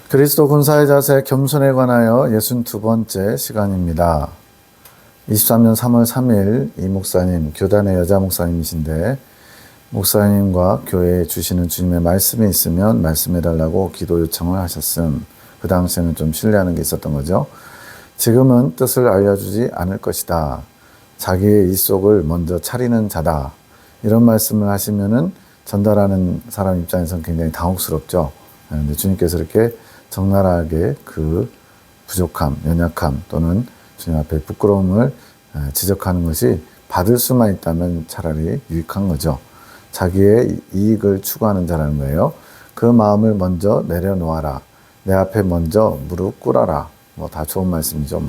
그리스도 군사의 자세 겸손에 관하여 62번째 시간입니다. 23년 3월 3일 이 목사님, 교단의 여자 목사님이신데 목사님과 교회에 주시는 주님의 말씀이 있으면 말씀해달라고 기도 요청을 하셨음. 그 당시에는 좀 신뢰하는 게 있었던 거죠. 지금은 뜻을 알려주지 않을 것이다. 자기의 입속을 먼저 차리는 자다. 이런 말씀을 하시면은 전달하는 사람 입장에서는 굉장히 당혹스럽죠. 그런데 주님께서 이렇게 적나라하게 그 부족함, 연약함 또는 주님 앞에 부끄러움을 지적하는 것이 받을 수만 있다면 차라리 유익한 거죠. 자기의 이익을 추구하는 자라는 거예요. 그 마음을 먼저 내려놓아라. 내 앞에 먼저 무릎 꿇어라. 뭐 다 좋은 말씀이죠.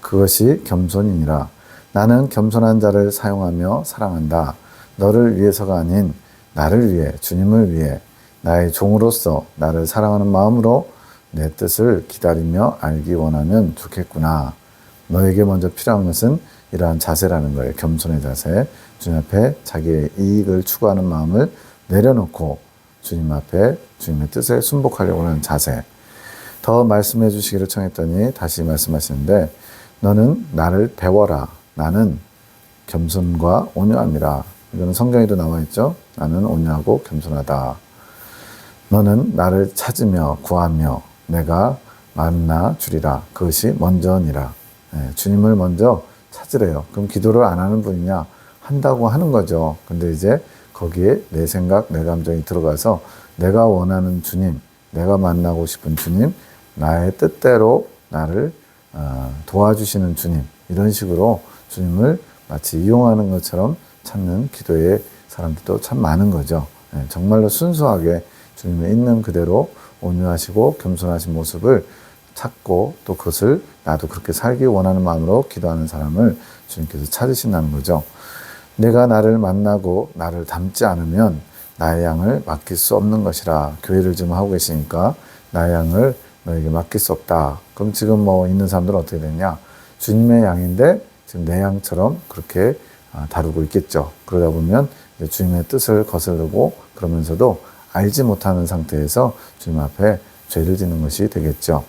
그것이 겸손이니라. 나는 겸손한 자를 사용하며 사랑한다. 너를 위해서가 아닌 나를 위해, 주님을 위해 나의 종으로서 나를 사랑하는 마음으로 내 뜻을 기다리며 알기 원하면 좋겠구나. 너에게 먼저 필요한 것은 이러한 자세라는 거예요. 겸손의 자세. 주님 앞에 자기의 이익을 추구하는 마음을 내려놓고 주님 앞에 주님의 뜻에 순복하려고 하는 자세. 더 말씀해 주시기를 청했더니 다시 말씀하시는데 너는 나를 배워라. 나는 겸손과 온유함이라. 이거는 성경에도 나와 있죠. 나는 온유하고 겸손하다. 너는 나를 찾으며 구하며 내가 만나 주리라. 그것이 먼저니라. 주님을 먼저 찾으래요. 그럼 기도를 안 하는 분이냐? 한다고 하는 거죠. 근데 이제 거기에 내 생각, 내 감정이 들어가서 내가 원하는 주님, 내가 만나고 싶은 주님, 나의 뜻대로 나를 도와주시는 주님, 이런 식으로 주님을 마치 이용하는 것처럼 찾는 기도의 사람들도 참 많은 거죠. 정말로 순수하게 주님의 있는 그대로 온유하시고 겸손하신 모습을 찾고 또 그것을 나도 그렇게 살기 원하는 마음으로 기도하는 사람을 주님께서 찾으신다는 거죠. 내가 나를 만나고 나를 닮지 않으면 나의 양을 맡길 수 없는 것이라. 교회를 지금 하고 계시니까 나의 양을 너에게 맡길 수 없다. 그럼 지금 있는 사람들은 어떻게 됐냐? 주님의 양인데 지금 내 양처럼 그렇게 다루고 있겠죠. 그러다 보면 이제 주님의 뜻을 거스르고 그러면서도 알지 못하는 상태에서 주님 앞에 죄를 짓는 것이 되겠죠.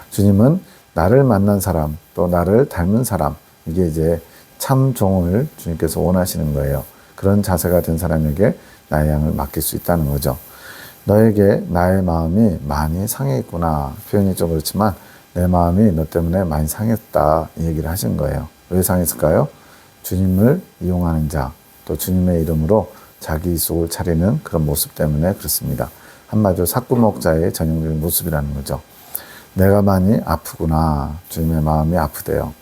주님은 나를 만난 사람, 또 나를 닮은 사람, 이게 이제 참 종을 주님께서 원하시는 거예요. 그런 자세가 된 사람에게 나의 양을 맡길 수 있다는 거죠. 너에게 나의 마음이 많이 상해 있구나. 표현이 좀 그렇지만 내 마음이 너 때문에 많이 상했다. 이 얘기를 하신 거예요. 왜 상했을까요? 주님을 이용하는 자, 또 주님의 이름으로 자기 속을 차리는 그런 모습 때문에 그렇습니다. 한마디로 삭구먹자의 전형적인 모습이라는 거죠. 내가 많이 아프구나. 주님의 마음이 아프대요.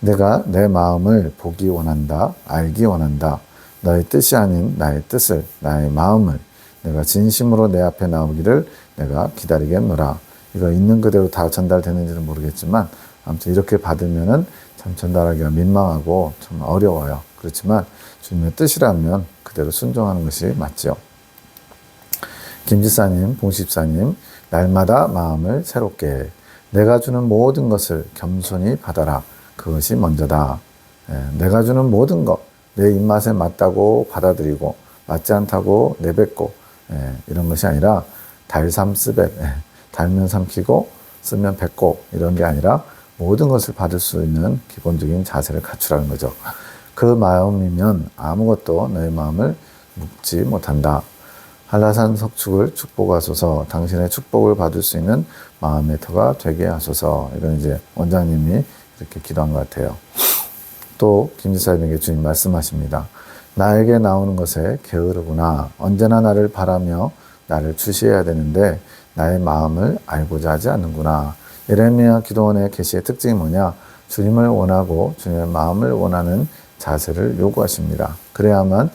내가 내 마음을 보기 원한다. 알기 원한다. 너의 뜻이 아닌 나의 뜻을, 나의 마음을 내가 진심으로 내 앞에 나오기를 내가 기다리겠노라. 이거 있는 그대로 다 전달되는지는 모르겠지만 아무튼 이렇게 받으면은 참 전달하기가 민망하고 좀 어려워요. 그렇지만 주님의 뜻이라면 그대로 순종하는 것이 맞죠. 김지사님, 봉십사님, 날마다 마음을 새롭게 내가 주는 모든 것을 겸손히 받아라. 그것이 먼저다. 내가 주는 모든 것, 내 입맛에 맞다고 받아들이고 맞지 않다고 내뱉고 이런 것이 아니라 달삼스벳, 달면 삼키고 쓰면 뱉고 이런 게 아니라 모든 것을 받을 수 있는 기본적인 자세를 갖추라는 거죠. 그 마음이면 아무것도 너의 마음을 묶지 못한다. 한라산 석축을 축복하소서. 당신의 축복을 받을 수 있는 마음의 터가 되게 하소서. 이건 이제 원장님이 이렇게 기도한 것 같아요. 또 김지사님에게 주님 말씀하십니다. 나에게 나오는 것에 게으르구나. 언제나 나를 바라며 나를 주시해야 되는데 나의 마음을 알고자 하지 않는구나. 예레미야 기도원의 계시의 특징이 뭐냐? 주님을 원하고 주님의 마음을 원하는 자세를 요구하십니다. 그래야만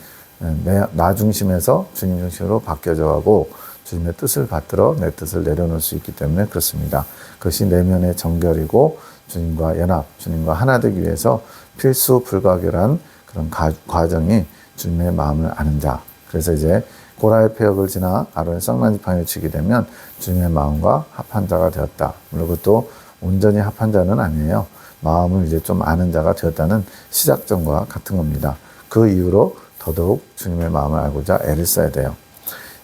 나 중심에서 주님 중심으로 바뀌어져 가고 주님의 뜻을 받들어 내 뜻을 내려놓을 수 있기 때문에 그렇습니다. 그것이 내면의 정결이고 주님과 연합, 주님과 하나 되기 위해서 필수 불가결한 그런 과정이 주님의 마음을 아는 자. 그래서 이제 고라의 폐역을 지나 아론의 쌍난지팡이를 치게 되면 주님의 마음과 합한 자가 되었다. 물론 그것도 온전히 합한 자는 아니에요. 마음을 이제 좀 아는 자가 되었다는 시작점과 같은 겁니다. 그 이후로 더더욱 주님의 마음을 알고자 애를 써야 돼요.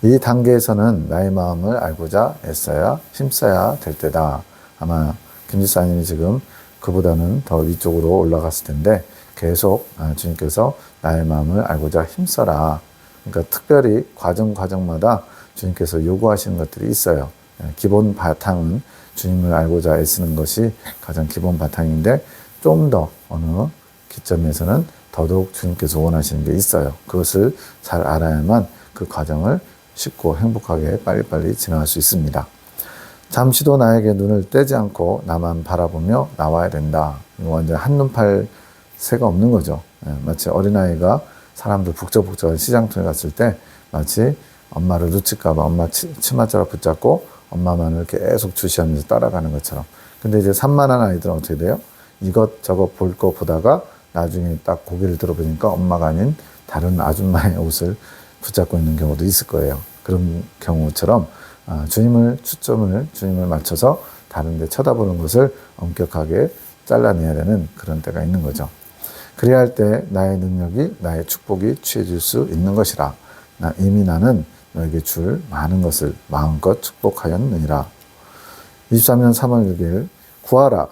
이 단계에서는 나의 마음을 알고자 애써야 힘써야 될 때다. 아마 김 지사님이 지금 그보다는 더 위쪽으로 올라갔을 텐데 계속 주님께서 나의 마음을 알고자 힘써라. 그러니까 특별히 과정마다 주님께서 요구하시는 것들이 있어요. 기본 바탕은 주님을 알고자 애쓰는 것이 가장 기본 바탕인데 좀 더 어느 기점에서는 더더욱 주님께서 원하시는 게 있어요. 그것을 잘 알아야만 그 과정을 쉽고 행복하게 빨리빨리 지나갈 수 있습니다. 잠시도 나에게 눈을 떼지 않고 나만 바라보며 나와야 된다. 이거 완전 한눈 팔 새가 없는 거죠. 마치 어린아이가 사람들 북적북적한 시장통에 갔을 때 마치 엄마를 놓칠까봐 엄마 치마자락 붙잡고 엄마만을 계속 주시하면서 따라가는 것처럼. 근데 이제 산만한 아이들은 어떻게 돼요? 이것저것 볼 거 보다가 나중에 딱 고개를 들어보니까 엄마가 아닌 다른 아줌마의 옷을 붙잡고 있는 경우도 있을 거예요. 그런 경우처럼 주님을 맞춰서 다른 데 쳐다보는 것을 엄격하게 잘라내야 되는 그런 때가 있는 거죠. 그래야 할 때 나의 능력이 나의 축복이 취해질 수 있는 것이라. 이미 나는 너에게 줄 많은 것을 마음껏 축복하였느니라. 23년 3월 6일 구하라.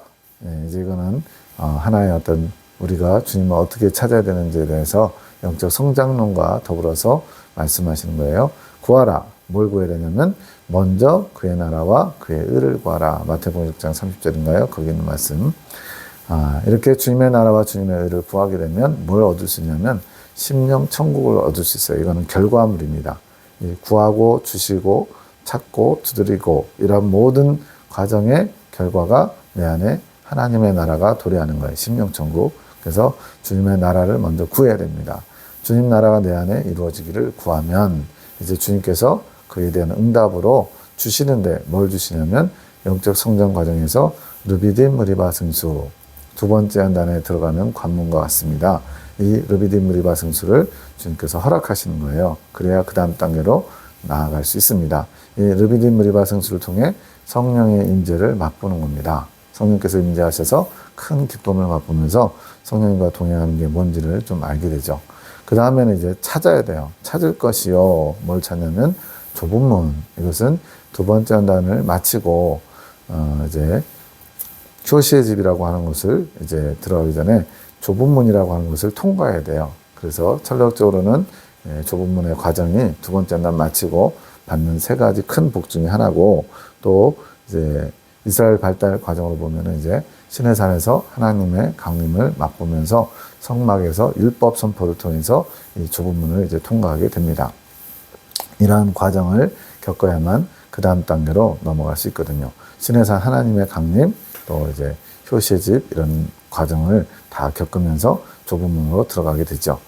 이제 이거는 하나의 어떤 우리가 주님을 어떻게 찾아야 되는지에 대해서 영적 성장론과 더불어서 말씀하시는 거예요. 구하라. 뭘 구해야 되냐면 먼저 그의 나라와 그의 의를 구하라. 마태복음 6장 30절인가요? 거기 있는 말씀. 이렇게 주님의 나라와 주님의 의를 구하게 되면 뭘 얻을 수 있냐면 심령 천국을 얻을 수 있어요. 이거는 결과물입니다. 구하고 주시고 찾고 두드리고 이런 모든 과정의 결과가 내 안에 하나님의 나라가 도래하는 거예요. 심령 천국. 그래서 주님의 나라를 먼저 구해야 됩니다. 주님 나라가 내 안에 이루어지기를 구하면 이제 주님께서 그에 대한 응답으로 주시는데 뭘 주시냐면 영적 성장 과정에서 르비딤 무리바 승수 두 번째 한단에 들어가는 관문과 같습니다. 이 르비딤 무리바 승수를 주님께서 허락하시는 거예요. 그래야 그 다음 단계로 나아갈 수 있습니다. 이 르비딤 무리바 승수를 통해 성령의 임재를 맛보는 겁니다. 성령께서 임재하셔서 큰 기쁨을 맛보면서 성령님과 동행하는 게 뭔지를 좀 알게 되죠. 그 다음에는 이제 찾아야 돼요. 찾을 것이요. 뭘 찾냐면 좁은 문. 이것은 두 번째 한단을 마치고 이제 효시의 집이라고 하는 것을 이제 들어가기 전에 좁은 문이라고 하는 것을 통과해야 돼요. 그래서 철학적으로는 좁은 문의 과정이 두 번째 한단 마치고 받는 세 가지 큰 복 중에 하나고 또 이제 이스라엘 발달 과정으로 보면은 이제 시내산에서 하나님의 강림을 맛보면서 성막에서 율법 선포를 통해서 이 좁은 문을 이제 통과하게 됩니다. 이러한 과정을 겪어야만 그 다음 단계로 넘어갈 수 있거든요. 시내산 하나님의 강림, 또 이제 효시의 집 이런 과정을 다 겪으면서 좁은 문으로 들어가게 되죠.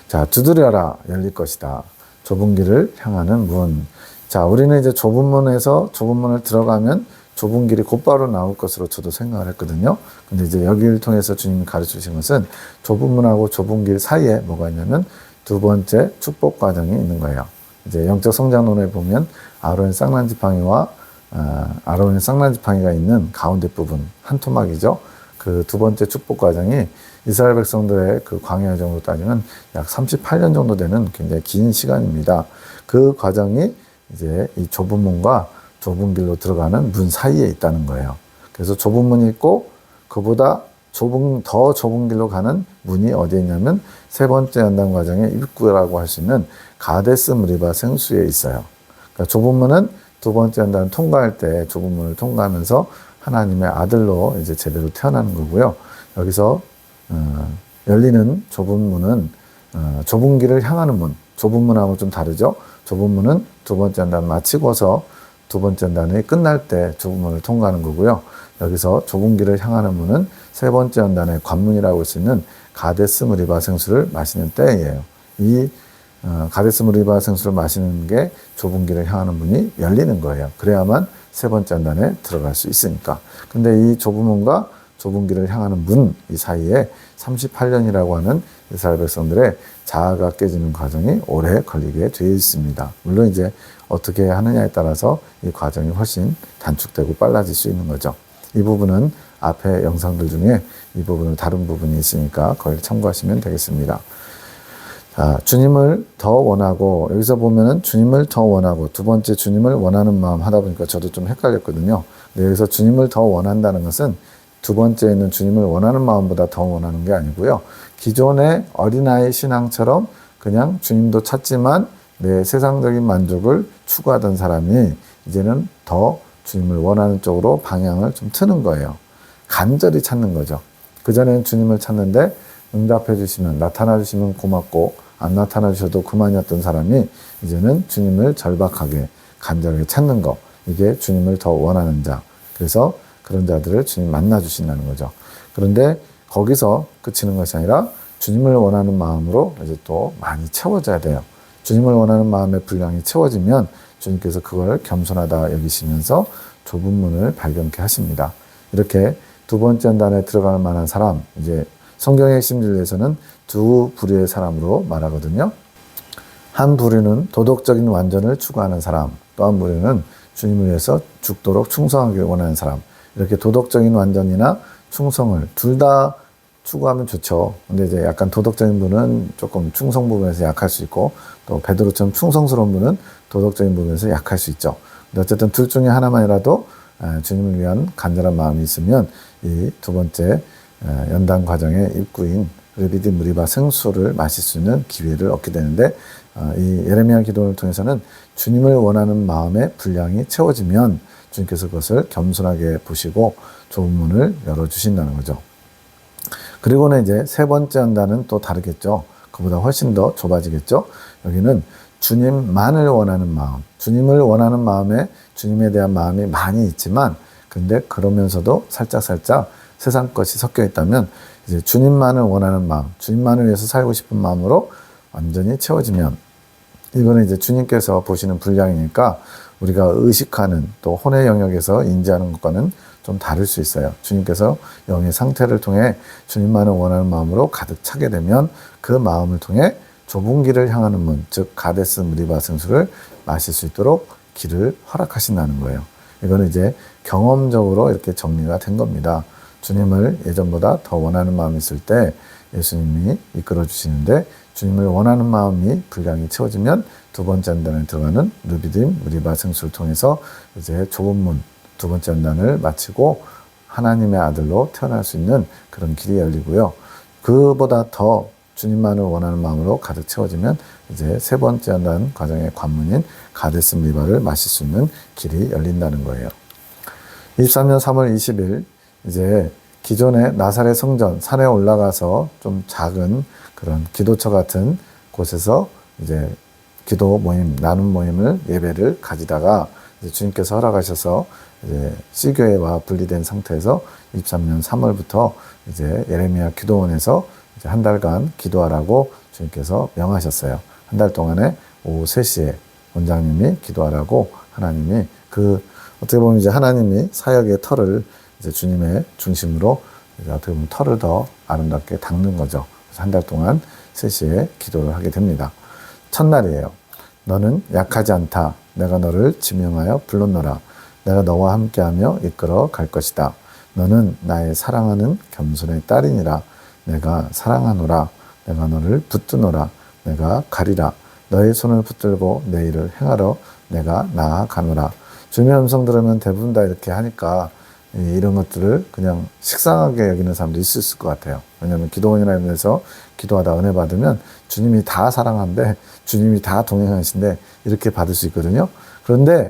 자, 두드려라 열릴 것이다. 좁은 길을 향하는 문. 자, 우리는 이제 좁은 문에서 좁은 문을 들어가면 좁은 길이 곧바로 나올 것으로 저도 생각을 했거든요. 근데 이제 여기를 통해서 주님이 가르쳐 주신 것은 좁은 문하고 좁은 길 사이에 뭐가 있냐면 두 번째 축복 과정이 있는 거예요. 이제 영적 성장론에 보면 아론의 쌍난지팡이와 아론의 쌍난지팡이가 있는 가운데 부분 한 토막이죠. 그 두 번째 축복 과정이 이스라엘 백성들의 그 광야 여정으로 따지면 약 38년 정도 되는 굉장히 긴 시간입니다. 그 과정이 이제 이 좁은 문과 좁은 길로 들어가는 문 사이에 있다는 거예요. 그래서 좁은 문이 있고 그보다 더 좁은 길로 가는 문이 어디에 있냐면 세 번째 연단 과정의 입구라고 할 수 있는 가데스 무리바 생수에 있어요. 그러니까 좁은 문은 두 번째 연단을 통과할 때 좁은 문을 통과하면서 하나님의 아들로 이제 제대로 태어나는 거고요. 여기서 열리는 좁은 문은 좁은 길을 향하는 문. 좁은 문하고 좀 다르죠. 좁은 문은 두 번째 연단 마치고서 두 번째 연단이 끝날 때 좁은 문을 통과하는 거고요. 여기서 좁은 길을 향하는 문은 세 번째 연단의 관문이라고 할 수 있는 가데스 무리바 생수를 마시는 때예요. 이 가데스 무리바 생수를 마시는 게 좁은 길을 향하는 문이 열리는 거예요. 그래야만 세 번째 연단에 들어갈 수 있으니까. 근데 이 좁은 문과 좁은 길을 향하는 문 이 사이에 38년이라고 하는 이스라엘 백성들의 자아가 깨지는 과정이 오래 걸리게 되어 있습니다. 물론 이제 어떻게 하느냐에 따라서 이 과정이 훨씬 단축되고 빨라질 수 있는 거죠. 이 부분은 앞에 영상들 중에 이 부분을 다룬 부분이 있으니까 거기를 참고하시면 되겠습니다. 주님을 더 원하고, 여기서 보면은 주님을 더 원하고, 두 번째 주님을 원하는 마음 하다 보니까 저도 좀 헷갈렸거든요. 근데 여기서 주님을 더 원한다는 것은 두 번째에 있는 주님을 원하는 마음보다 더 원하는 게 아니고요. 기존의 어린아이 신앙처럼 그냥 주님도 찾지만 내 세상적인 만족을 추구하던 사람이 이제는 더 주님을 원하는 쪽으로 방향을 좀 트는 거예요. 간절히 찾는 거죠. 그전에는 주님을 찾는데 응답해 주시면, 나타나 주시면 고맙고 안 나타나 주셔도 그만이었던 사람이 이제는 주님을 절박하게 간절하게 찾는 거, 이게 주님을 더 원하는 자. 그래서 그런 자들을 주님 만나 주신다는 거죠. 그런데 거기서 그치는 것이 아니라 주님을 원하는 마음으로 이제 또 많이 채워져야 돼요. 주님을 원하는 마음의 분량이 채워지면 주님께서 그걸 겸손하다 여기시면서 좁은 문을 발견케 하십니다. 이렇게 두 번째 연단에 들어갈 만한 사람, 이제 성경의 핵심진리에서는 두 부류의 사람으로 말하거든요. 한 부류는 도덕적인 완전을 추구하는 사람, 또 한 부류는 주님을 위해서 죽도록 충성하기를 원하는 사람. 이렇게 도덕적인 완전이나 충성을 둘 다 추구하면 좋죠. 근데 이제 약간 도덕적인 분은 조금 충성 부분에서 약할 수 있고, 또 베드로처럼 충성스러운 분은 도덕적인 부분에서 약할 수 있죠. 근데 어쨌든 둘 중에 하나만이라도 주님을 위한 간절한 마음이 있으면 이 두 번째 연단 과정의 입구인 르비딤 무리바 생수를 마실 수 있는 기회를 얻게 되는데, 이 예레미야 기도를 통해서는 주님을 원하는 마음의 분량이 채워지면 주님께서 그것을 겸손하게 보시고 좁은 문을 열어주신다는 거죠. 그리고는 이제 세 번째 연단은 또 다르겠죠. 그보다 훨씬 더 좁아지겠죠. 여기는 주님만을 원하는 마음, 주님을 원하는 마음에 주님에 대한 마음이 많이 있지만, 근데 그러면서도 살짝살짝 세상 것이 섞여 있다면 이제 주님만을 원하는 마음, 주님만을 위해서 살고 싶은 마음으로 완전히 채워지면, 이거는 이제 주님께서 보시는 분량이니까 우리가 의식하는 또 혼의 영역에서 인지하는 것과는 좀 다를 수 있어요. 주님께서 영의 상태를 통해 주님만을 원하는 마음으로 가득 차게 되면 그 마음을 통해 좁은 길을 향하는 문, 즉 가데스 무리바 생수를 마실 수 있도록 길을 허락하신다는 거예요. 이거는 이제 경험적으로 이렇게 정리가 된 겁니다. 주님을 예전보다 더 원하는 마음이 있을 때 예수님이 이끌어 주시는데, 주님을 원하는 마음이 분량이 채워지면 두 번째 연단에 들어가는 르비딤 무리바 생수를 통해서 이제 좁은 문, 두 번째 연단을 마치고 하나님의 아들로 태어날 수 있는 그런 길이 열리고요. 그보다 더 주님만을 원하는 마음으로 가득 채워지면 이제 세 번째 연단 과정의 관문인 가데스 무리바를 마실 수 있는 길이 열린다는 거예요. 23년 3월 20일 이제 기존의 나사렛 성전 산에 올라가서 좀 작은 그런 기도처 같은 곳에서 이제 기도 모임, 나눔 모임을, 예배를 가지다가 이제 주님께서 허락하셔서 이제 C교회와 분리된 상태에서 23년 3월부터 이제 예레미야 기도원에서 이제 한 달간 기도하라고 주님께서 명하셨어요. 한 달 동안에 오후 3시에 원장님이 기도하라고, 하나님이 어떻게 보면 이제 하나님이 사역의 털을 이제 주님의 중심으로 이제 어떻게 보면 털을 더 아름답게 닦는 거죠. 그래서 한 달 동안 3시에 기도를 하게 됩니다. 첫날이에요. 너는 약하지 않다. 내가 너를 지명하여 불렀노라. 내가 너와 함께하며 이끌어 갈 것이다. 너는 나의 사랑하는 겸손의 딸이니라. 내가 사랑하노라. 내가 너를 붙드노라. 내가 가리라. 너의 손을 붙들고 내 일을 행하러 내가 나아가노라. 주님의 음성 들으면 대부분 다 이렇게 하니까 이런 것들을 그냥 식상하게 여기는 사람도 있을 것 같아요. 왜냐하면 기도원이나 이런 데서 기도하다 은혜 받으면 주님이 다 사랑하는데, 주님이 다 동행하신데 이렇게 받을 수 있거든요. 그런데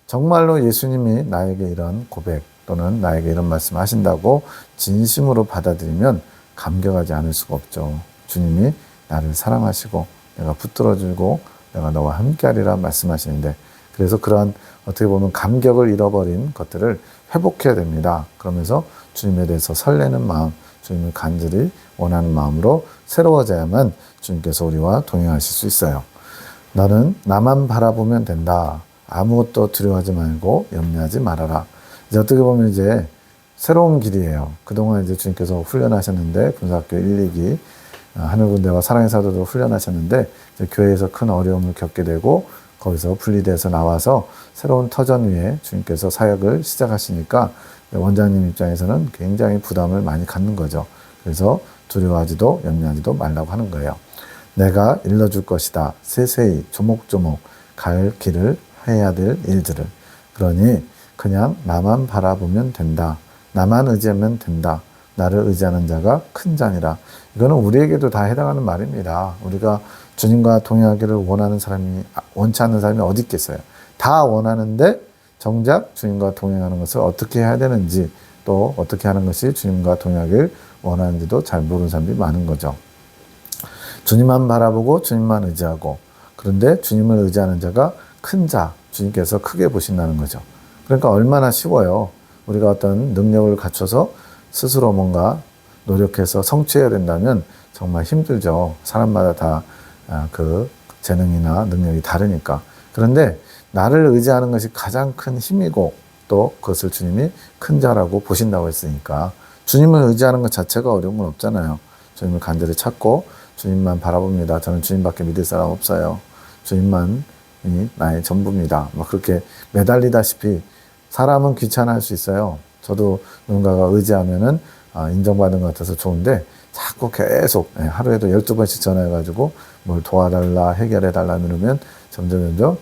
정말로 예수님이 나에게 이런 고백 또는 나에게 이런 말씀 하신다고 진심으로 받아들이면 감격하지 않을 수가 없죠. 주님이 나를 사랑하시고 내가 붙들어주고 내가 너와 함께하리라 말씀하시는데, 그래서 그러한 어떻게 보면 감격을 잃어버린 것들을 회복해야 됩니다. 그러면서 주님에 대해서 설레는 마음, 주님을 간절히 원하는 마음으로 새로워져야만 주님께서 우리와 동행하실 수 있어요. 너는 나만 바라보면 된다. 아무것도 두려워하지 말고 염려하지 말아라. 이제 어떻게 보면 이제 새로운 길이에요. 그동안 이제 주님께서 훈련하셨는데, 군사학교 1, 2기, 하늘군대와 사랑의 사도도 훈련하셨는데, 이제 교회에서 큰 어려움을 겪게 되고, 거기서 분리돼서 나와서 새로운 터전 위에 주님께서 사역을 시작하시니까 원장님 입장에서는 굉장히 부담을 많이 갖는 거죠. 그래서 두려워하지도 염려하지도 말라고 하는 거예요. 내가 일러줄 것이다. 세세히 조목조목 갈 길을 해야 될 일들을. 그러니 그냥 나만 바라보면 된다. 나만 의지하면 된다. 나를 의지하는 자가 큰 자니라. 이거는 우리에게도 다 해당하는 말입니다. 우리가 주님과 동행하기를 원하는 사람이, 원치 않는 사람이 어디 있겠어요. 다 원하는데 정작 주님과 동행하는 것을 어떻게 해야 되는지, 또 어떻게 하는 것이 주님과 동행하길 원하는지도 잘 모르는 사람들이 많은 거죠. 주님만 바라보고 주님만 의지하고, 그런데 주님을 의지하는 자가 큰 자, 주님께서 크게 보신다는 거죠. 그러니까 얼마나 쉬워요. 우리가 어떤 능력을 갖춰서 스스로 뭔가 노력해서 성취해야 된다면 정말 힘들죠. 사람마다 다 그 재능이나 능력이 다르니까. 그런데 나를 의지하는 것이 가장 큰 힘이고, 또 그것을 주님이 큰 자라고 보신다고 했으니까 주님을 의지하는 것 자체가 어려운 건 없잖아요. 주님을 간절히 찾고 주님만 바라봅니다. 저는 주님밖에 믿을 사람 없어요. 주님만이 나의 전부입니다. 막 그렇게 매달리다시피 사람은 귀찮아할 수 있어요. 저도 누군가가 의지하면은 인정받은 것 같아서 좋은데 자꾸 계속 하루에도 12번씩 전화해가지고 뭘 도와달라 해결해달라 누르면 점점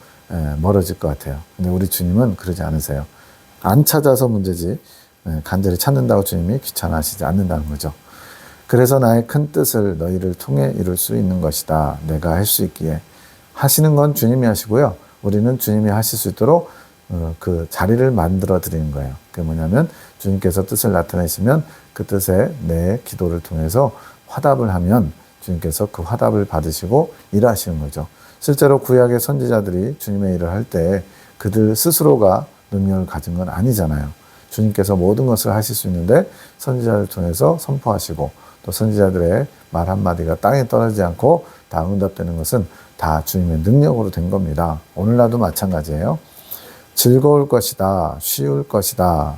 멀어질 것 같아요. 근데 우리 주님은 그러지 않으세요. 안 찾아서 문제지 간절히 찾는다고 주님이 귀찮아하시지 않는다는 거죠. 그래서 나의 큰 뜻을 너희를 통해 이룰 수 있는 것이다. 내가 할 수 있기에. 하시는 건 주님이 하시고요. 우리는 주님이 하실 수 있도록 그 자리를 만들어 드리는 거예요. 그게 뭐냐면 주님께서 뜻을 나타내시면 그 뜻에 내 기도를 통해서 화답을 하면 주님께서 그 화답을 받으시고 일하시는 거죠. 실제로 구약의 선지자들이 주님의 일을 할 때 그들 스스로가 능력을 가진 건 아니잖아요. 주님께서 모든 것을 하실 수 있는데 선지자를 통해서 선포하시고, 또 선지자들의 말 한마디가 땅에 떨어지지 않고 다 응답되는 것은 다 주님의 능력으로 된 겁니다. 오늘날도 마찬가지예요. 즐거울 것이다. 쉬울 것이다.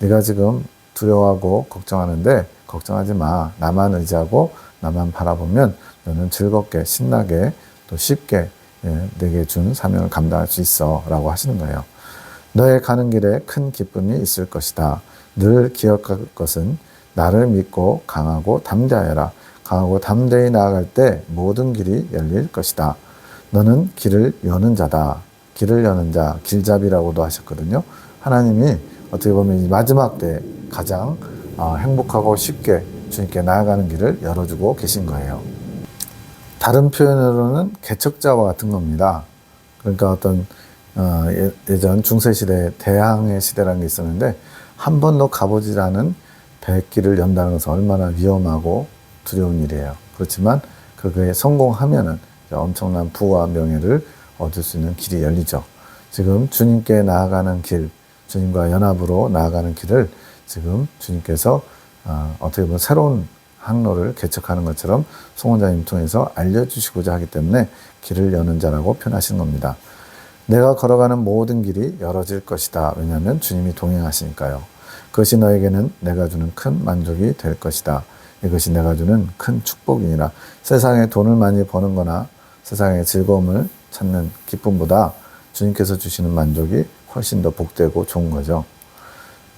네가 지금 두려워하고 걱정하는데 걱정하지 마. 나만 의지하고 나만 바라보면 너는 즐겁게 신나게 또 쉽게 내게 준 사명을 감당할 수 있어 라고 하시는 거예요. 너의 가는 길에 큰 기쁨이 있을 것이다. 늘 기억할 것은 나를 믿고 강하고 담대하여라. 강하고 담대히 나아갈 때 모든 길이 열릴 것이다. 너는 길을 여는 자다. 길을 여는 자, 길잡이라고도 하셨거든요. 하나님이 어떻게 보면 이 마지막 때 가장 행복하고 쉽게 주님께 나아가는 길을 열어주고 계신 거예요. 다른 표현으로는 개척자와 같은 겁니다. 그러니까 어떤 예전 중세시대 대항해 시대라는 게 있었는데 한 번도 가보지 않은 백길을 연다는 것은 얼마나 위험하고 두려운 일이에요. 그렇지만 그거에 성공하면은 엄청난 부와 명예를 얻을 수 있는 길이 열리죠. 지금 주님께 나아가는 길, 주님과 연합으로 나아가는 길을 지금 주님께서 어떻게 보면 새로운 항로를 개척하는 것처럼 송원장님 통해서 알려주시고자 하기 때문에 길을 여는 자라고 표현하시는 겁니다. 내가 걸어가는 모든 길이 열어질 것이다. 왜냐하면 주님이 동행하시니까요. 그것이 너에게는 내가 주는 큰 만족이 될 것이다. 이것이 내가 주는 큰 축복이니라. 세상에 돈을 많이 버는 거나 세상의 즐거움을 찾는 기쁨보다 주님께서 주시는 만족이 훨씬 더 복되고 좋은 거죠.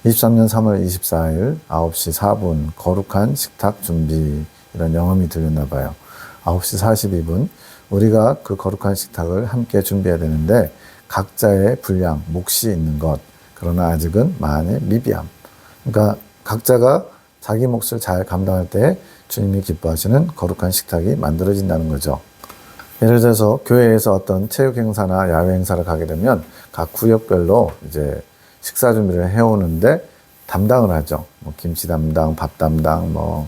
23년 3월 24일 9시 4분 거룩한 식탁 준비, 이런 영음이 들렸나 봐요. 9시 42분 우리가 그 거룩한 식탁을 함께 준비해야 되는데 각자의 분량, 몫이 있는 것, 그러나 아직은 많이 미비함. 그러니까 각자가 자기 몫을 잘 감당할 때 주님이 기뻐하시는 거룩한 식탁이 만들어진다는 거죠. 예를 들어서 교회에서 어떤 체육 행사나 야외 행사를 가게 되면 각 구역별로 이제 식사 준비를 해오는데 담당을 하죠. 뭐 김치 담당, 밥 담당,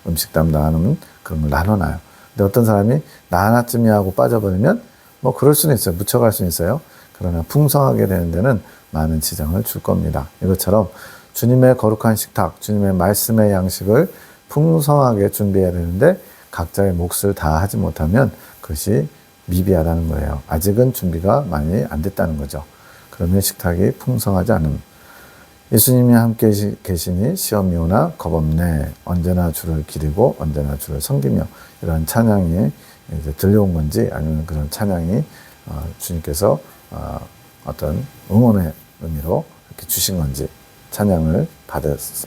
음식 담당하는 그런 걸 나눠놔요. 근데 어떤 사람이 나 하나쯤이 하고 빠져버리면 뭐 그럴 수는 있어요. 묻혀갈 수는 있어요. 그러나 풍성하게 되는 데는 많은 지장을 줄 겁니다. 이것처럼 주님의 거룩한 식탁, 주님의 말씀의 양식을 풍성하게 준비해야 되는데 각자의 몫을 다 하지 못하면 그것이 미비하다는 거예요. 아직은 준비가 많이 안 됐다는 거죠. 그러면 식탁이 풍성하지 않음. 예수님이 함께 계시니 시험이 오나 겁없네. 언제나 주를 기리고 언제나 주를 섬기며. 이런 찬양이 이제 들려온 건지 아니면 그런 찬양이 주님께서 어떤 응원의 의미로 이렇게 주신 건지 찬양을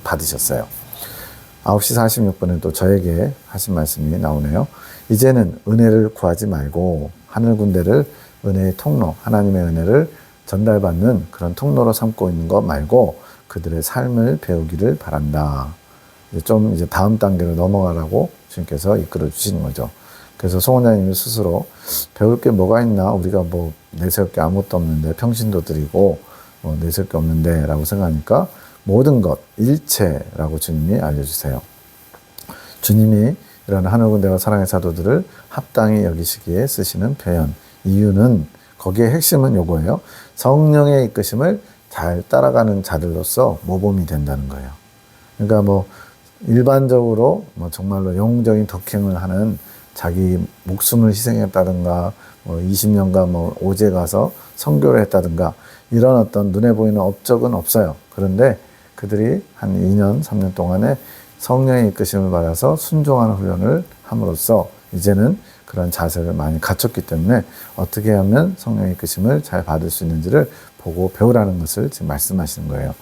받으셨어요. 9시 46분에 또 저에게 하신 말씀이 나오네요. 이제는 은혜를 구하지 말고 하늘 군대를 은혜의 통로, 하나님의 은혜를 전달받는 그런 통로로 삼고 있는 것 말고 그들의 삶을 배우기를 바란다. 이제 다음 단계로 넘어가라고 주님께서 이끌어 주시는 거죠. 그래서 송원장님이 스스로 배울 게 뭐가 있나, 우리가 뭐 내세울 게 아무것도 없는데, 평신도 드리고 내세울 게 없는데 라고 생각하니까 모든 것, 일체라고 주님이 알려주세요. 주님이 이런 하늘군대와 사랑의 사도들을 합당히 여기시기에 쓰시는 표현, 이유는, 거기에 핵심은 요거예요. 성령의 이끄심을 잘 따라가는 자들로서 모범이 된다는 거예요. 그러니까 뭐 일반적으로 뭐 정말로 영웅적인 덕행을 하는, 자기 목숨을 희생했다든가, 뭐 20년간 뭐 오제 가서 선교를 했다든가, 이런 어떤 눈에 보이는 업적은 없어요. 그런데 그들이 한 2년, 3년 동안에 성령의 이끄심을 받아서 순종하는 훈련을 함으로써 이제는 그런 자세를 많이 갖췄기 때문에 어떻게 하면 성령의 이끄심을 잘 받을 수 있는지를 보고 배우라는 것을 지금 말씀하시는 거예요.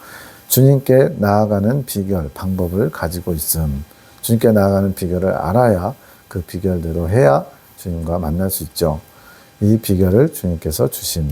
주님께 나아가는 비결, 방법을 가지고 있음. 주님께 나아가는 비결을 알아야 그 비결대로 해야 주님과 만날 수 있죠. 이 비결을 주님께서 주심.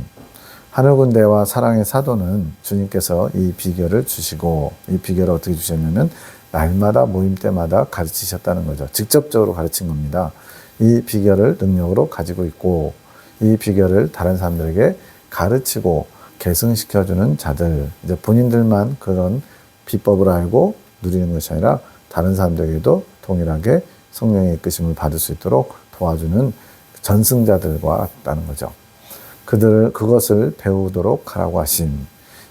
하늘군대와 사랑의 사도는 주님께서 이 비결을 주시고, 이 비결을 어떻게 주셨냐면 날마다 모임 때마다 가르치셨다는 거죠. 직접적으로 가르친 겁니다. 이 비결을 능력으로 가지고 있고, 이 비결을 다른 사람들에게 가르치고 계승시켜주는 자들, 이제 본인들만 그런 비법을 알고 누리는 것이 아니라 다른 사람들에게도 동일하게 성령의 이끄심을 받을 수 있도록 도와주는 전승자들과 같다는 거죠. 그것을 배우도록 하라고 하심.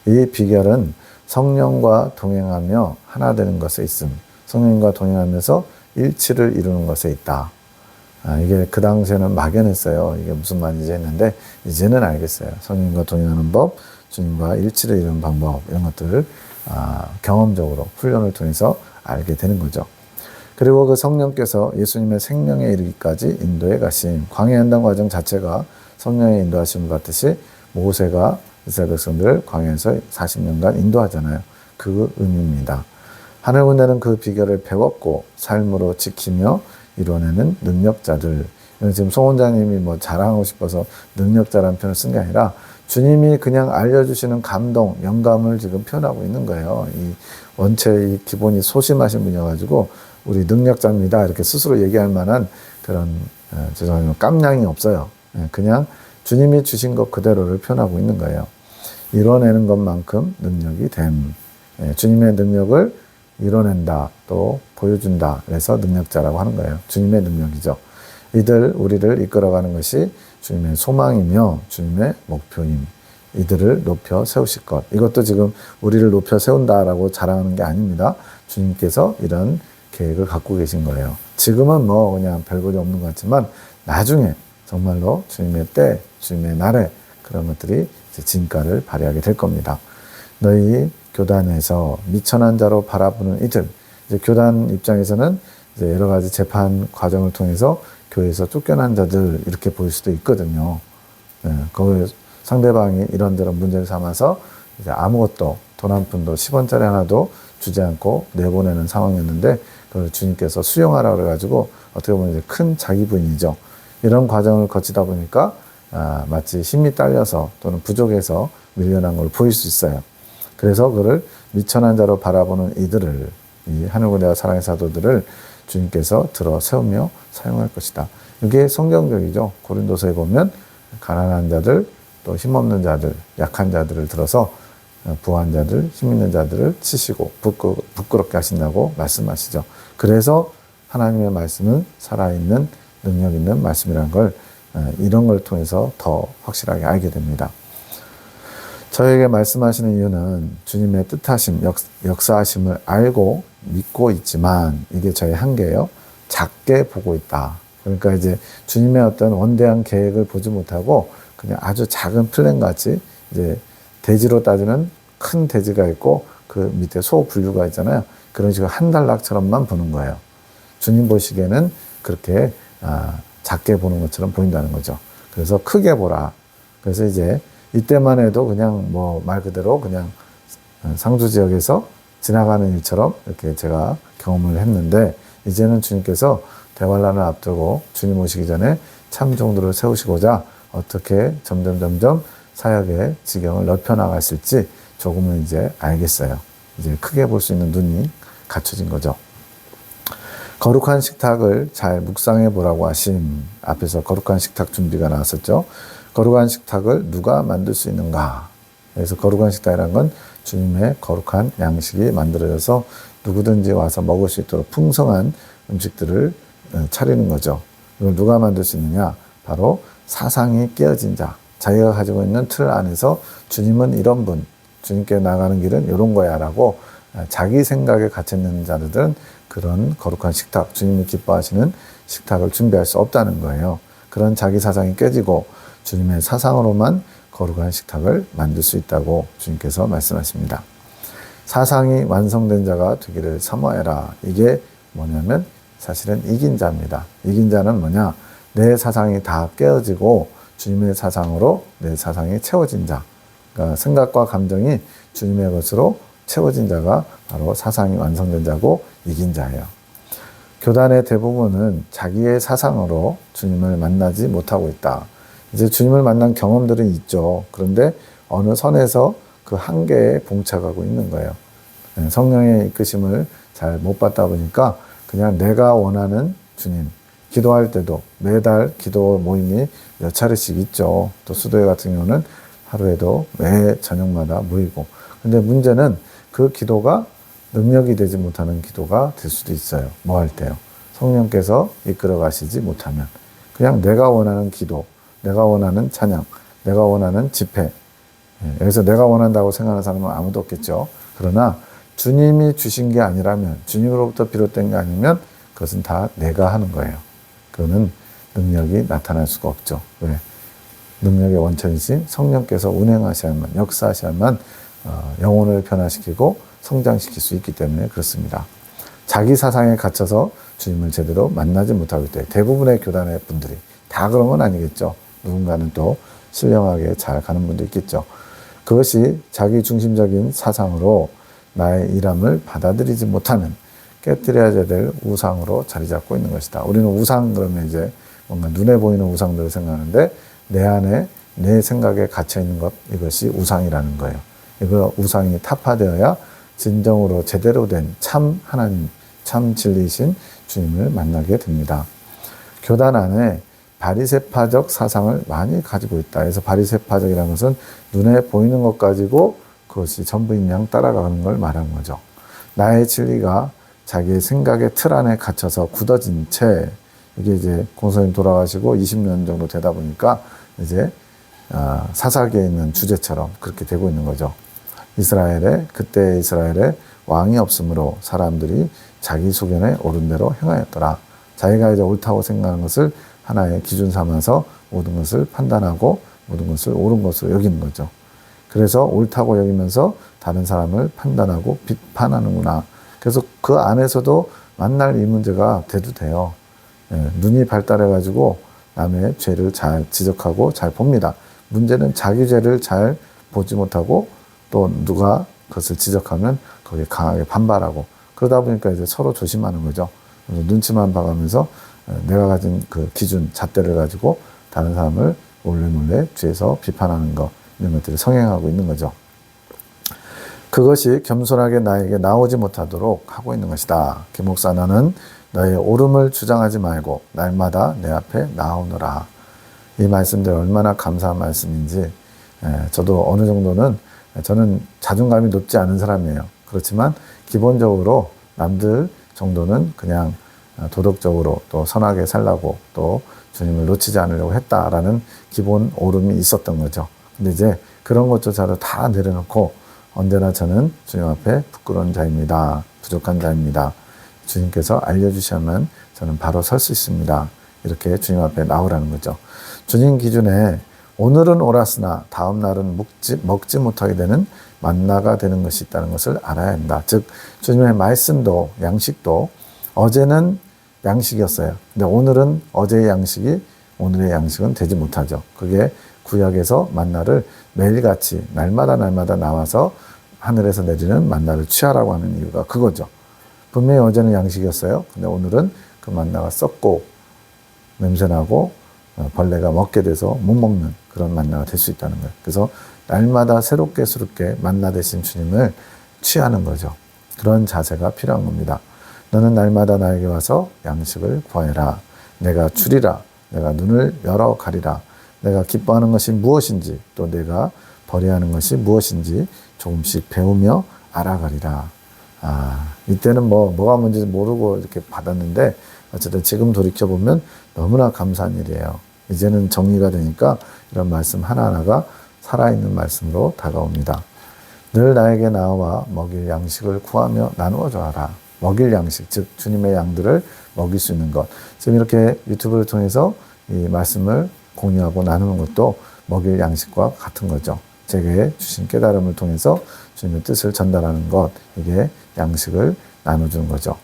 이 비결은 성령과 동행하며 하나 되는 것에 있음. 성령과 동행하면서 일치를 이루는 것에 있다. 이게 그 당시에는 막연했어요. 이게 무슨 말인지 했는데 이제는 알겠어요. 성령과 동행하는 법, 주님과 일치를 이루는 방법, 이런 것들을 경험적으로 훈련을 통해서 알게 되는 거죠. 그리고 그 성령께서 예수님의 생명에 이르기까지 인도해 가신 광야 연단 과정 자체가 성령의 인도하심을 받듯이 모세가 이스라엘 백성들을 광야에서 40년간 인도하잖아요. 그 의미입니다. 하늘군대는 그 비결을 배웠고 삶으로 지키며 이뤄내는 능력자들. 지금 송 원장님이 뭐 자랑하고 싶어서 능력자라는 표현을 쓴 게 아니라 주님이 그냥 알려주시는 감동, 영감을 지금 표현하고 있는 거예요. 이 원체 이 기본이 소심하신 분이어가지고 우리 능력자입니다 이렇게 스스로 얘기할 만한 그런 죄송하지만 깜냥이 없어요. 그냥 주님이 주신 것 그대로를 표현하고 있는 거예요. 이뤄내는 것만큼 능력이 됨. 주님의 능력을 이뤄낸다, 또 보여준다. 그래서 능력자라고 하는 거예요. 주님의 능력이죠. 우리를 이끌어가는 것이 주님의 소망이며 주님의 목표임. 이들을 높여 세우실 것. 이것도 지금 우리를 높여 세운다라고 자랑하는 게 아닙니다. 주님께서 이런 계획을 갖고 계신 거예요. 지금은 뭐 그냥 별볼이 없는 것 같지만 나중에 정말로 주님의 때, 주님의 날에 그런 것들이 이제 진가를 발휘하게 될 겁니다. 너희 교단에서 미천한 자로 바라보는 이들, 이제 교단 입장에서는 이제 여러 가지 재판 과정을 통해서 교회에서 쫓겨난 자들 이렇게 보일 수도 있거든요. 그 상대방이 이런저런 문제를 삼아서 이제 아무것도 돈 한 푼도 10원짜리 하나도 주지 않고 내보내는 상황이었는데 그걸 주님께서 수용하라 그래가지고 어떻게 보면 이제 큰 자기 부인이죠. 이런 과정을 거치다 보니까 마치 힘이 딸려서 또는 부족해서 밀려난 걸 보일 수 있어요. 그래서 그를 미천한 자로 바라보는 이들을, 이 하늘군대와 사랑의 사도들을 주님께서 들어 세우며 사용할 것이다. 이게 성경적이죠. 고린도서에 보면 가난한 자들, 또 힘없는 자들, 약한 자들을 들어서 부한 자들, 힘 있는 자들을 치시고 부끄럽게 하신다고 말씀하시죠. 그래서 하나님의 말씀은 살아있는 능력 있는 말씀이라는 걸 이런 걸 통해서 더 확실하게 알게 됩니다. 저에게 말씀하시는 이유는 주님의 뜻하심, 역사하심을 알고 믿고 있지만 이게 저의 한계예요. 작게 보고 있다. 그러니까 이제 주님의 어떤 원대한 계획을 보지 못하고 그냥 아주 작은 플랜 같이 이제 대지로 따지면 큰 대지가 있고 그 밑에 소분류가 있잖아요. 그런 식으로 한 단락처럼만 보는 거예요. 주님 보시기에는 그렇게 작게 보는 것처럼 보인다는 거죠. 그래서 크게 보라. 그래서 이제 이때만 해도 그냥 뭐 말 그대로 그냥 상주 지역에서 지나가는 일처럼 이렇게 제가 경험을 했는데, 이제는 주님께서 대환란을 앞두고 주님 오시기 전에 참 종들을 세우시고자 어떻게 점점 사역의 지경을 넓혀 나가실지 조금은 이제 알겠어요. 이제 크게 볼 수 있는 눈이 갖춰진 거죠. 거룩한 식탁을 잘 묵상해 보라고 하심. 앞에서 거룩한 식탁 준비가 나왔었죠. 거룩한 식탁을 누가 만들 수 있는가? 그래서 거룩한 식탁이라는 건 주님의 거룩한 양식이 만들어져서 누구든지 와서 먹을 수 있도록 풍성한 음식들을 차리는 거죠. 이걸 누가 만들 수 있느냐? 바로 사상이 깨어진 자. 자기가 가지고 있는 틀 안에서 주님은 이런 분, 주님께 나가는 길은 이런 거야 라고 자기 생각에 갇혀있는 자들은 그런 거룩한 식탁, 주님이 기뻐하시는 식탁을 준비할 수 없다는 거예요. 그런 자기 사상이 깨지고 주님의 사상으로만 거룩한 식탁을 만들 수 있다고 주님께서 말씀하십니다. 사상이 완성된 자가 되기를 사모해라. 이게 뭐냐면 사실은 이긴 자입니다. 이긴 자는 뭐냐? 내 사상이 다 깨어지고 주님의 사상으로 내 사상이 채워진 자. 그러니까 생각과 감정이 주님의 것으로 채워진 자가 바로 사상이 완성된 자고 이긴 자예요. 교단의 대부분은 자기의 사상으로 주님을 만나지 못하고 있다. 이제 주님을 만난 경험들은 있죠. 그런데 어느 선에서 그 한계에 봉착하고 있는 거예요. 성령의 이끄심을 잘 못 받다 보니까 그냥 내가 원하는 주님, 기도할 때도 매달 기도 모임이 몇 차례씩 있죠. 또 수도회 같은 경우는 하루에도 매 저녁마다 모이고. 근데 문제는 그 기도가 능력이 되지 못하는 기도가 될 수도 있어요. 뭐 할 때요? 성령께서 이끌어 가시지 못하면. 그냥 내가 원하는 기도, 내가 원하는 찬양, 내가 원하는 집회. 여기서 내가 원한다고 생각하는 사람은 아무도 없겠죠. 그러나 주님이 주신 게 아니라면, 주님으로부터 비롯된 게 아니면 그것은 다 내가 하는 거예요. 그거는 능력이 나타날 수가 없죠. 왜? 능력의 원천이신 성령께서 운행하셔야만, 역사하셔야만 영혼을 변화시키고 성장시킬 수 있기 때문에 그렇습니다. 자기 사상에 갇혀서 주님을 제대로 만나지 못하기 때문에 대부분의 교단의 분들이 다 그런 건 아니겠죠. 누군가는 또 신령하게 잘 가는 분도 있겠죠. 그것이 자기 중심적인 사상으로 나의 일함을 받아들이지 못하는 깨뜨려야 될 우상으로 자리 잡고 있는 것이다. 우리는 우상 그러면 이제 뭔가 눈에 보이는 우상들을 생각하는데 내 안에 내 생각에 갇혀 있는 것, 이것이 우상이라는 거예요. 이거 우상이 타파되어야 진정으로 제대로 된 참 하나님, 참 진리이신 주님을 만나게 됩니다. 교단 안에 바리새파적 사상을 많이 가지고 있다. 그래서 바리새파적이라는 것은 눈에 보이는 것 가지고 그것이 전부인 양 따라가는 걸 말하는 거죠. 나의 진리가 자기의 생각의 틀 안에 갇혀서 굳어진 채, 이게 이제 공소님 돌아가시고 20년 정도 되다 보니까 이제 사사기에 있는 주제처럼 그렇게 되고 있는 거죠. 그때 이스라엘에 왕이 없으므로 사람들이 자기 소견에 옳은 대로 행하였더라. 자기가 이제 옳다고 생각하는 것을 하나의 기준 삼아서 모든 것을 판단하고 모든 것을 옳은 것으로 여기는 거죠. 그래서 옳다고 여기면서 다른 사람을 판단하고 비판하는구나. 그래서 그 안에서도 만날 이 문제가 돼도 돼요. 눈이 발달해가지고 남의 죄를 잘 지적하고 잘 봅니다. 문제는 자기 죄를 잘 보지 못하고 또 누가 그것을 지적하면 거기에 강하게 반발하고, 그러다 보니까 이제 서로 조심하는 거죠. 눈치만 봐가면서 내가 가진 그 기준, 잣대를 가지고 다른 사람을 몰래 뒤에서 비판하는 것, 이런 것들을 성행하고 있는 거죠. 그것이 겸손하게 나에게 나오지 못하도록 하고 있는 것이다. 김목사, 너는 너의 옳음을 주장하지 말고 날마다 내 앞에 나오너라. 이 말씀들 얼마나 감사한 말씀인지, 저도 어느 정도는, 저는 자존감이 높지 않은 사람이에요. 그렇지만 기본적으로 남들 정도는 그냥 도덕적으로 또 선하게 살라고 또 주님을 놓치지 않으려고 했다라는 기본 옳음이 있었던 거죠. 근데 이제 그런 것조차도 다 내려놓고 언제나 저는 주님 앞에 부끄러운 자입니다. 부족한 자입니다. 주님께서 알려주셔야만 저는 바로 설 수 있습니다. 이렇게 주님 앞에 나오라는 거죠. 주님 기준에 오늘은 옳았으나 다음 날은 먹지 못하게 되는 만나가 되는 것이 있다는 것을 알아야 한다. 즉 주님의 말씀도 양식도 어제는 양식이었어요. 근데 오늘은 어제의 양식이 오늘의 양식은 되지 못하죠. 그게 구약에서 만나를 매일같이 날마다 나와서 하늘에서 내리는 만나를 취하라고 하는 이유가 그거죠. 분명히 어제는 양식이었어요. 근데 오늘은 그 만나가 썩고 냄새나고 벌레가 먹게 돼서 못 먹는 그런 만나가 될 수 있다는 거예요. 그래서 날마다 새롭게 만나 되신 주님을 취하는 거죠. 그런 자세가 필요한 겁니다. 너는 날마다 나에게 와서 양식을 구하여라. 내가 주리라. 내가 눈을 열어 가리라. 내가 기뻐하는 것이 무엇인지 또 내가 버려야 하는 것이 무엇인지 조금씩 배우며 알아가리라. 이때는 뭐가 뭔지 모르고 이렇게 받았는데 어쨌든 지금 돌이켜보면 너무나 감사한 일이에요. 이제는 정리가 되니까 이런 말씀 하나하나가 살아있는 말씀으로 다가옵니다. 늘 나에게 나와 먹일 양식을 구하며 나누어 줘라. 먹일 양식, 즉 주님의 양들을 먹일 수 있는 것. 지금 이렇게 유튜브를 통해서 이 말씀을 공유하고 나누는 것도 먹일 양식과 같은 거죠. 제게 주신 깨달음을 통해서 주님의 뜻을 전달하는 것, 이게 양식을 나눠주는 거죠.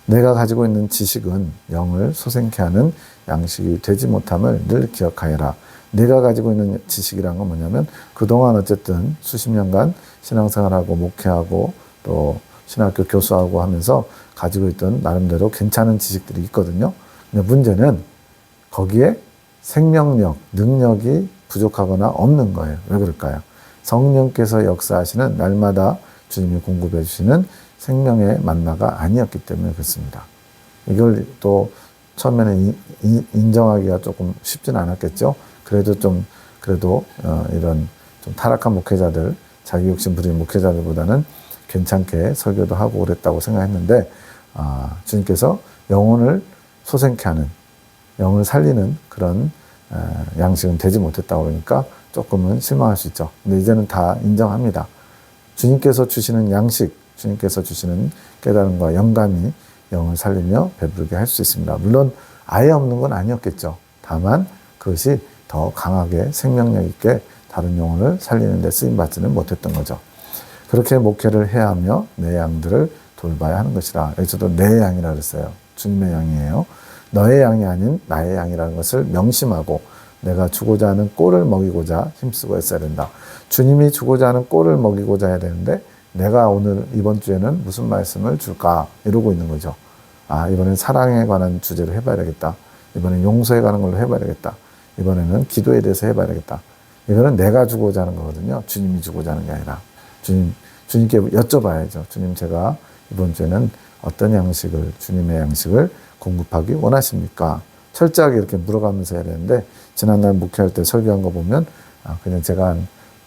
내가 가지고 있는 지식은 영을 소생케 하는 양식이 되지 못함을 늘 기억하여라. 내가 가지고 있는 지식이란 건 뭐냐면 그동안 어쨌든 수십 년간 신앙생활하고 목회하고 또 신학교 교수하고 하면서 가지고 있던 나름대로 괜찮은 지식들이 있거든요. 근데 문제는 거기에 생명력, 능력이 부족하거나 없는 거예요. 왜 그럴까요? 성령께서 역사하시는 날마다 주님이 공급해 주시는 생명의 만나가 아니었기 때문에 그렇습니다. 이걸 또 처음에는 인정하기가 조금 쉽지는 않았겠죠. 그래도 이런 좀 타락한 목회자들, 자기 욕심 부리는 목회자들보다는 괜찮게 설교도 하고 그랬다고 생각했는데 주님께서 영혼을 소생케 하는, 영을 살리는 그런 양식은 되지 못했다고 그러니까 조금은 실망할 수 있죠. 근데 이제는 다 인정합니다. 주님께서 주시는 양식, 주님께서 주시는 깨달음과 영감이 영을 살리며 배부르게 할 수 있습니다. 물론 아예 없는 건 아니었겠죠. 다만 그것이 더 강하게 생명력 있게 다른 영혼을 살리는 데 쓰임받지는 못했던 거죠. 그렇게 목회를 해야 하며 내 양들을 돌봐야 하는 것이라. 여기서도 내 양이라 그랬어요. 주님의 양이에요. 너의 양이 아닌 나의 양이라는 것을 명심하고 내가 주고자 하는 꼴을 먹이고자 힘쓰고 했어야 된다. 주님이 주고자 하는 꼴을 먹이고자 해야 되는데 내가 오늘 이번 주에는 무슨 말씀을 줄까 이러고 있는 거죠. 이번엔 사랑에 관한 주제로 해봐야 되겠다. 이번엔 용서에 관한 걸로 해봐야 되겠다. 이번에는 기도에 대해서 해봐야 되겠다. 이거는 내가 주고자 하는 거거든요. 주님이 주고자 하는 게 아니라 주님께 여쭤봐야죠. 주님, 제가 이번 주에는 어떤 양식을, 주님의 양식을 공급하기 원하십니까? 철저하게 이렇게 물어가면서 해야 되는데 지난날 목회할 때 설교한 거 보면 그냥 제가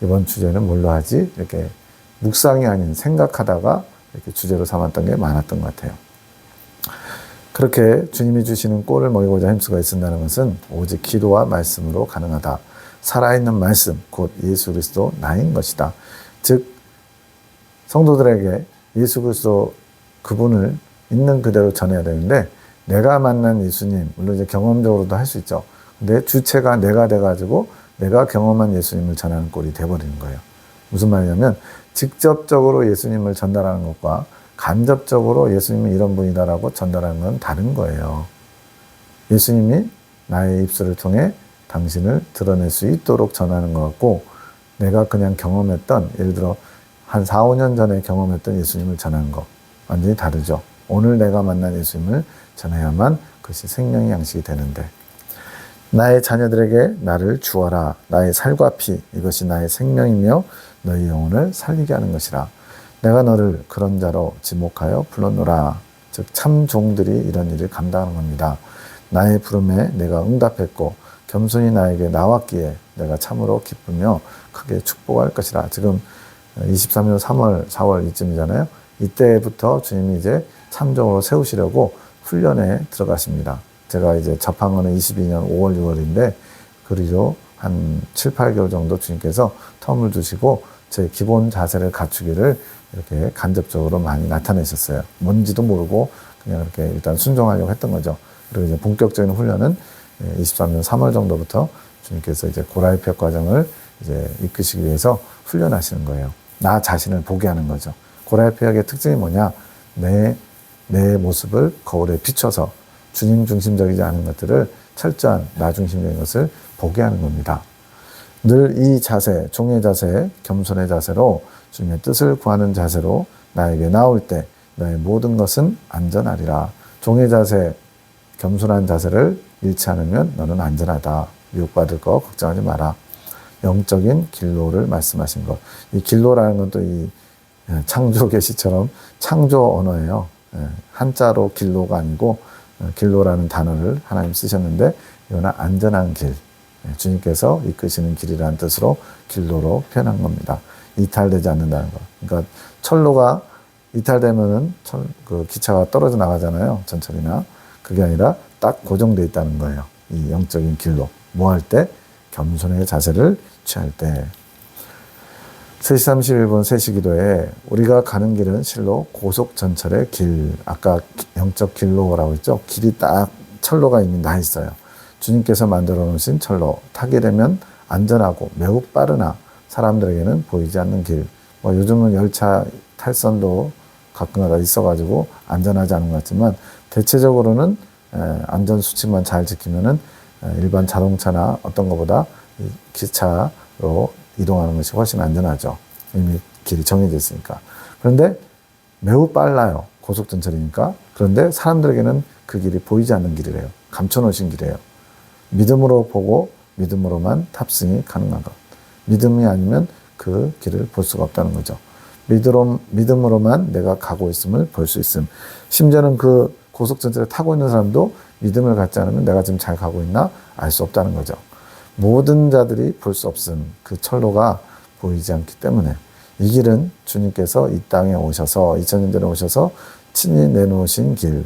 이번 주제는 뭘로 하지? 이렇게 묵상이 아닌 생각하다가 이렇게 주제로 삼았던 게 많았던 것 같아요. 그렇게 주님이 주시는 꼴을 먹이고자 힘쓰고 애쓴다는 것은 오직 기도와 말씀으로 가능하다. 살아있는 말씀, 곧 예수 그리스도 나인 것이다. 즉 성도들에게 예수 그리스도 그분을 있는 그대로 전해야 되는데 내가 만난 예수님, 물론 이제 경험적으로도 할 수 있죠. 근데 주체가 내가 돼가지고 내가 경험한 예수님을 전하는 꼴이 돼버리는 거예요. 무슨 말이냐면 직접적으로 예수님을 전달하는 것과 간접적으로 예수님이 이런 분이다라고 전달하는 건 다른 거예요. 예수님이 나의 입술을 통해 당신을 드러낼 수 있도록 전하는 것 같고 내가 그냥 경험했던, 예를 들어 한 4, 5년 전에 경험했던 예수님을 전하는 것 완전히 다르죠. 오늘 내가 만난 예수님을 전해야만 그것이 생명의 양식이 되는데 나의 자녀들에게 나를 주어라. 나의 살과 피, 이것이 나의 생명이며 너희 영혼을 살리게 하는 것이라. 내가 너를 그런 자로 지목하여 불렀노라. 즉 참 종들이 이런 일을 감당하는 겁니다. 나의 부름에 내가 응답했고 겸손히 나에게 나왔기에 내가 참으로 기쁘며 크게 축복할 것이라. 지금 23년 3월, 4월 이쯤이잖아요. 이때부터 주님이 이제 참종으로 세우시려고 훈련에 들어가십니다. 제가 이제 접한 거는 22년 5월, 6월인데 그리로 한 7, 8개월 정도 주님께서 텀을 두시고 제 기본 자세를 갖추기를 이렇게 간접적으로 많이 나타내셨어요. 뭔지도 모르고 그냥 이렇게 일단 순종하려고 했던 거죠. 그리고 이제 본격적인 훈련은 23년 3월 정도부터 주님께서 이제 고라이펫 과정을 이제 이끄시기 위해서 훈련하시는 거예요. 나 자신을 보게 하는 거죠. 고라이펫의 특징이 뭐냐? 내 모습을 거울에 비춰서 주님 중심적이지 않은 것들을 철저한 나 중심적인 것을 보게 하는 겁니다. 늘 이 자세, 종의 자세, 겸손의 자세로 주님의 뜻을 구하는 자세로 나에게 나올 때 너의 모든 것은 안전하리라. 종의 자세, 겸손한 자세를 잃지 않으면 너는 안전하다. 미혹받을 거 걱정하지 마라. 영적인 길로를 말씀하신 것. 이 길로라는 건 또 이 창조 계시처럼 창조 언어예요. 한자로 길로가 아니고 길로라는 단어를 하나님 쓰셨는데 이거는 안전한 길, 주님께서 이끄시는 길이라는 뜻으로 길로로 표현한 겁니다. 이탈되지 않는다는 거. 그러니까 철로가 이탈되면은 그 기차가 떨어져 나가잖아요. 전철이나. 그게 아니라 딱 고정되어 있다는 거예요. 이 영적인 길로. 뭐 할 때? 겸손의 자세를 취할 때. 3시 31분 3시 기도에 우리가 가는 길은 실로 고속전철의 길. 아까 영적 길로라고 했죠. 길이 딱 철로가 이미 나 있어요. 주님께서 만들어 놓으신 철로. 타게 되면 안전하고 매우 빠르나 사람들에게는 보이지 않는 길. 뭐 요즘은 열차 탈선도 가끔가다 있어가지고 안전하지 않은 것 같지만 대체적으로는 안전수칙만 잘 지키면은 일반 자동차나 어떤 것보다 기차로 이동하는 것이 훨씬 안전하죠. 이미 길이 정해져 있으니까. 그런데 매우 빨라요. 고속전철이니까. 그런데 사람들에게는 그 길이 보이지 않는 길이래요. 감춰놓으신 길이에요. 믿음으로 보고 믿음으로만 탑승이 가능한 것. 믿음이 아니면 그 길을 볼 수가 없다는 거죠. 믿음으로만 내가 가고 있음을 볼 수 있음. 심지어는 그 고속전철에 타고 있는 사람도 믿음을 갖지 않으면 내가 지금 잘 가고 있나 알 수 없다는 거죠. 모든 자들이 볼 수 없음. 그 철로가 보이지 않기 때문에 이 길은 주님께서 이 땅에 오셔서 2000년 전에 오셔서 친히 내놓으신 길.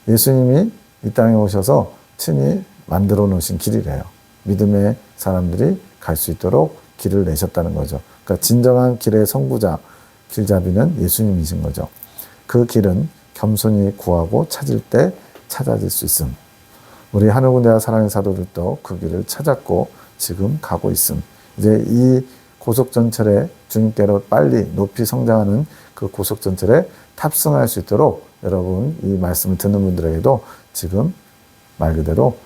예수님이 이 땅에 오셔서 친히 만들어 놓으신 길이래요. 믿음의 사람들이 갈 수 있도록 길을 내셨다는 거죠. 그러니까 진정한 길의 선구자, 길잡이는 예수님이신 거죠. 그 길은 겸손히 구하고 찾을 때 찾아질 수 있음. 우리 하늘군대와 사랑의 사도들도 그 길을 찾았고 지금 가고 있음. 이제 이 고속전철에 주님께로 빨리 높이 성장하는 그 고속전철에 탑승할 수 있도록 여러분 이 말씀을 듣는 분들에게도 지금 말 그대로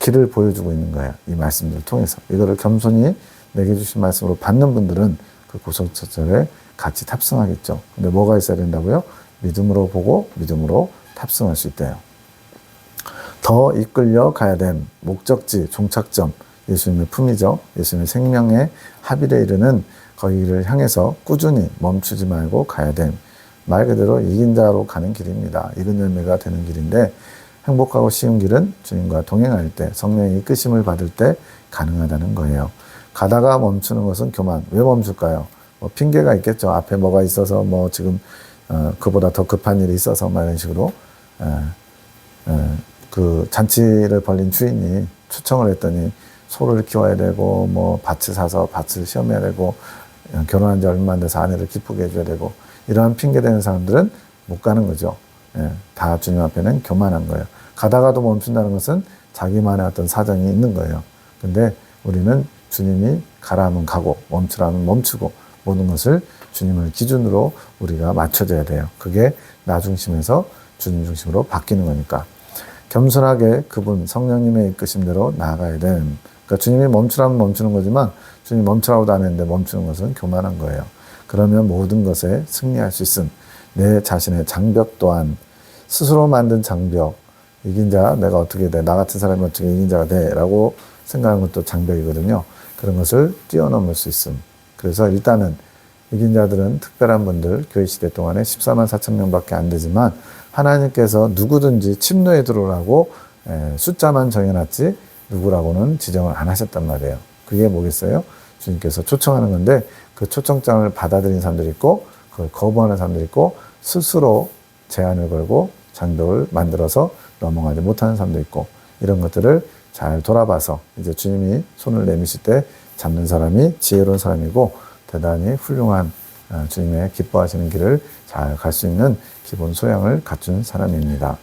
길을 보여주고 있는 거예요. 이 말씀들을 통해서. 이거를 겸손히 내게 주신 말씀으로 받는 분들은 그 고속전철에 같이 탑승하겠죠. 근데 뭐가 있어야 된다고요? 믿음으로 보고 믿음으로 탑승할 수 있대요. 더 이끌려 가야 됨. 목적지, 종착점. 예수님의 품이죠. 예수님의 생명의 합일에 이르는 거기를 향해서 꾸준히 멈추지 말고 가야 됨. 말 그대로 이긴 자로 가는 길입니다. 익은 열매가 되는 길인데 행복하고 쉬운 길은 주님과 동행할 때 성령의 이끄심을 받을 때 가능하다는 거예요. 가다가 멈추는 것은 교만. 왜 멈출까요? 뭐 핑계가 있겠죠. 앞에 뭐가 있어서 뭐 지금 그보다 더 급한 일이 있어서 막 이런 식으로 그 잔치를 벌린 주인이 초청을 했더니 소를 키워야 되고 뭐 밭을 사서 밭을 시험해야 되고 결혼한 지 얼마 안 돼서 아내를 기쁘게 해줘야 되고 이러한 핑계대는 사람들은 못 가는 거죠. 다 주님 앞에는 교만한 거예요. 가다가도 멈춘다는 것은 자기만의 어떤 사정이 있는 거예요. 근데 우리는 주님이 가라 하면 가고 멈추라 하면 멈추고 모든 것을 주님을 기준으로 우리가 맞춰줘야 돼요. 그게 나 중심에서 주님 중심으로 바뀌는 거니까. 겸손하게 그분 성령님의 이끄심대로 나아가야 됨. 그러니까 주님이 멈추라면 멈추는 거지만 주님이 멈추라고도 안 했는데 멈추는 것은 교만한 거예요. 그러면 모든 것에 승리할 수 있음. 내 자신의 장벽 또한 스스로 만든 장벽. 이긴 자 내가 어떻게 돼? 나 같은 사람이 어떻게 이긴 자가 돼? 라고 생각하는 것도 장벽이거든요. 그런 것을 뛰어넘을 수 있음. 그래서 일단은 이긴 자들은 특별한 분들 교회 시대 동안에 14만 4천 명밖에 안 되지만 하나님께서 누구든지 침노에 들어오라고 숫자만 정해놨지 누구라고는 지정을 안 하셨단 말이에요. 그게 뭐겠어요? 주님께서 초청하는 건데 그 초청장을 받아들인 사람들이 있고 그걸 거부하는 사람들이 있고 스스로 제한을 걸고 장벽을 만들어서 넘어가지 못하는 사람도 있고 이런 것들을 잘 돌아봐서 이제 주님이 손을 내미실 때 잡는 사람이 지혜로운 사람이고 대단히 훌륭한 주님의 기뻐하시는 길을 잘 갈 수 있는 기본 소양을 갖춘 사람입니다.